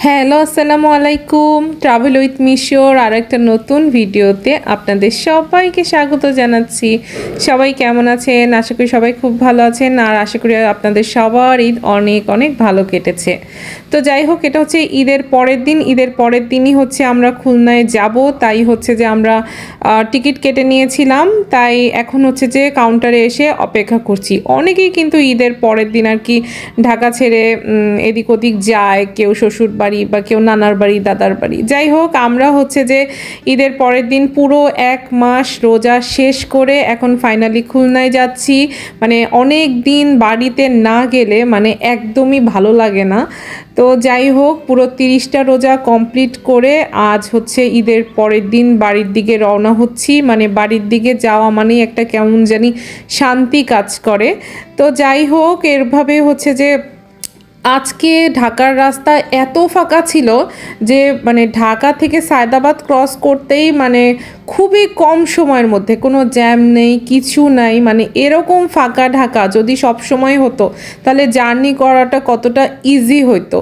Hello আসসালামু আলাইকুম travel with মিশোর আর একটা নতুন ভিডিওতে আপনাদের সবাইকে স্বাগত জানাচ্ছি। সবাই কেমন আছেন? আশা করি সবাই খুব ভালো আছেন আর আশা করি আপনাদের সবার ঈদ অনেক অনেক ভালো কেটেছে। তো যাই হোক, এটা হচ্ছে ঈদের পরের দিনই হচ্ছে আমরা খুলনায় যাব। তাই হচ্ছে যে আমরা টিকিট কেটে নিয়েছিলাম, তাই এখন হচ্ছে যে কাউন্টারে এসে অপেক্ষা করছি। অনেকেই কিন্তু ঈদের পরের দিন আর কি ঢাকা ছেড়ে এদিক ওদিক যায়, কেউ শ্বশুর বাড়ি বা কেউ নানার বাড়ি দাদার বাড়ি। যাই হোক, আমরা হচ্ছে যে ঈদের পরের দিন পুরো এক মাস রোজা শেষ করে এখন ফাইনালি খুলনায় যাচ্ছি। মানে অনেক দিন বাড়িতে না গেলে মানে একদমই ভালো লাগে না। তো যাই হোক, পুরো 30টা রোজা কমপ্লিট করে আজ হচ্ছে ঈদের পরের দিন বাড়ির দিকে রওনা হচ্ছি। মানে বাড়ির দিকে যাওয়া মানেই একটা কেমন জানি শান্তি কাজ করে। তো যাই হোক, এরভাবে হচ্ছে যে আজকে ঢাকার রাস্তা এত ফাঁকা ছিল যে মানে ঢাকা থেকে সায়দাবাদ ক্রস করতেই মানে খুবই কম সময়ের মধ্যে, কোনো জ্যাম নেই, কিছু নাই। মানে এরকম ফাঁকা ঢাকা যদি সব সময় হতো তাহলে জার্নি করাটা কতটা ইজি হতো।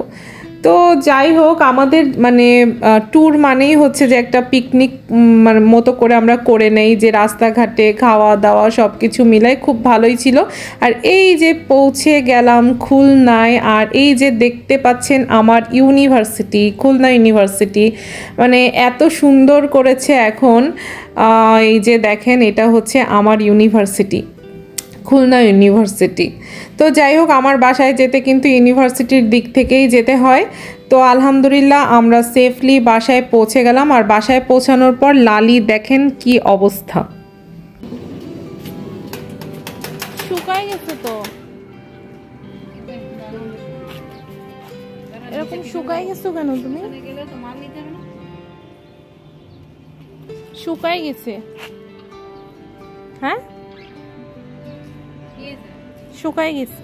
তো যাই হোক, আমাদের মানে ট্যুর মানেই হচ্ছে যে একটা পিকনিক মানে মতো করে আমরা করে নেই, যে রাস্তাঘাটে খাওয়া দাওয়া সব কিছু মিলাই খুব ভালোই ছিল। আর এই যে পৌঁছে গেলাম খুলনায়, আর এই যে দেখতে পাচ্ছেন আমার ইউনিভার্সিটি, খুলনা ইউনিভার্সিটি মানে এত সুন্দর করেছে এখন। এই যে দেখেন, এটা হচ্ছে আমার ইউনিভার্সিটি, খুলনা ইউনিভার্সিটি। তো যাই হোক, আমার বাসায় যেতে কিন্তু ইউনিভার্সিটির দিক থেকেই যেতে হয়। তো আলহামদুলিল্লাহ আমরা সেফলি বাসায় পৌঁছে গেলাম। আর বাসায় পৌঁছানোর পর লালি দেখেন কি অবস্থা, শুকায় গেছে। তো এরকম শুকায় গেছো কেন তুমি? শুকায় গেছে, হ্যাঁ শুকায় গেছে।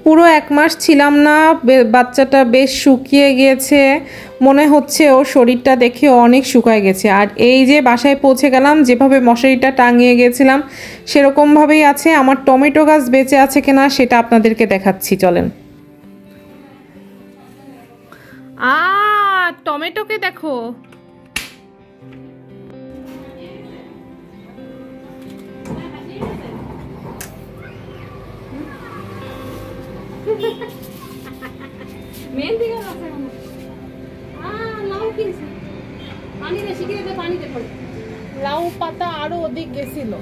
পুরো এক মাস ছিলাম না, বাচ্চাটা বেশ শুকিয়ে গিয়েছে, মনে হচ্ছে ওর শরীরটা দেখে অনেক শুকায় গেছে। আর এই যে বাসায় পৌঁছে গেলাম, যেভাবে মশারিটা টাঙিয়ে গেছিলাম সেরকমভাবেই আছে। আমার টমেটো গাছ বেঁচে আছে কিনা সেটা আপনাদেরকে দেখাচ্ছি, চলেন। টমেটোকে দেখো, লাউ পাতা আরো অধিক গেছিল।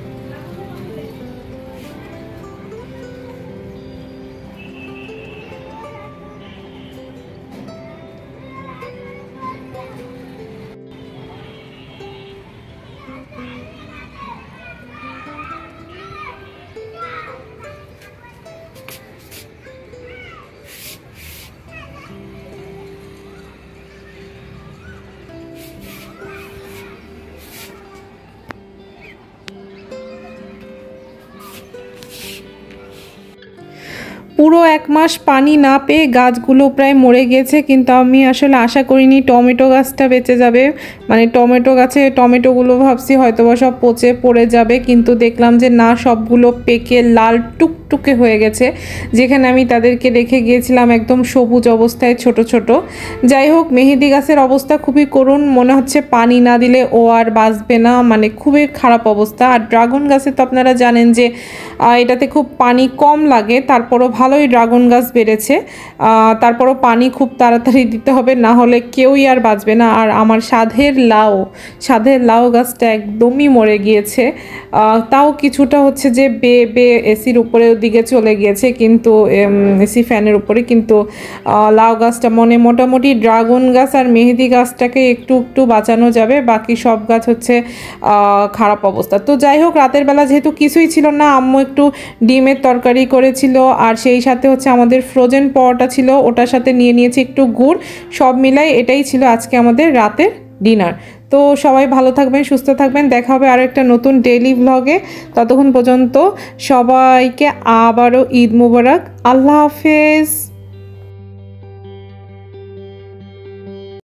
পুরো এক মাস পানি না পেয়ে গাছগুলো প্রায় মরে গেছে, কিন্তু আমি আসলে আশা করিনি টমেটো গাছটা বেঁচে যাবে। মানে টমেটো গাছে টমেটোগুলো ভাবছি হয়তো বা সব পচে পড়ে যাবে, কিন্তু দেখলাম যে না, সবগুলো পেকে লাল টুকটুকে হয়ে গেছে। যেখানে আমি তাদেরকে রেখে গিয়েছিলাম একদম সবুজ অবস্থায় ছোট ছোট। যাই হোক, মেহেদি গাছের অবস্থা খুবই করুণ, মনে হচ্ছে পানি না দিলে ও আর বাঁচবে না, মানে খুবই খারাপ অবস্থা। আর ড্রাগন গাছে তো আপনারা জানেন যে এটাতে খুব পানি কম লাগে, তারপরও ভালোই ড্রাগন গাছ বেড়েছে। তারপরও পানি খুব তাড়াতাড়ি দিতে হবে, না হলে কেউই আর বাঁচবে না। আর আমার সাধের লাউ গাছটা একদমই মরে গিয়েছে। তাও কিছুটা হচ্ছে যে এসির উপরের দিকে চলে গিয়েছে, কিন্তু এসি ফ্যানের উপরে। কিন্তু লাউ গাছটা মোটামুটি ড্রাগন গাছ আর মেহেদি গাছটাকে একটু একটু বাঁচানো যাবে, বাকি সব গাছ হচ্ছে খারাপ অবস্থা। তো যাই হোক, রাতের বেলা যেহেতু কিছুই ছিল না, আম্মু একটু ডিমের তরকারি করেছিল, আর সেই সাথে হচ্ছে আমাদের ফ্রোজেন পরোটা ছিল, ওটার সাথে নিয়ে নিয়েছি একটু গুড়। সব মিলাই এটাই ছিল আজকে আমাদের রাতের ডিনার। তো সবাই ভালো থাকবেন, সুস্থ থাকবেন, দেখা হবে আরও একটা নতুন ডেইলি ভ্লগে। ততক্ষণ পর্যন্ত সবাইকে আবারও ঈদ মোবারক, আল্লাহ হাফেজ।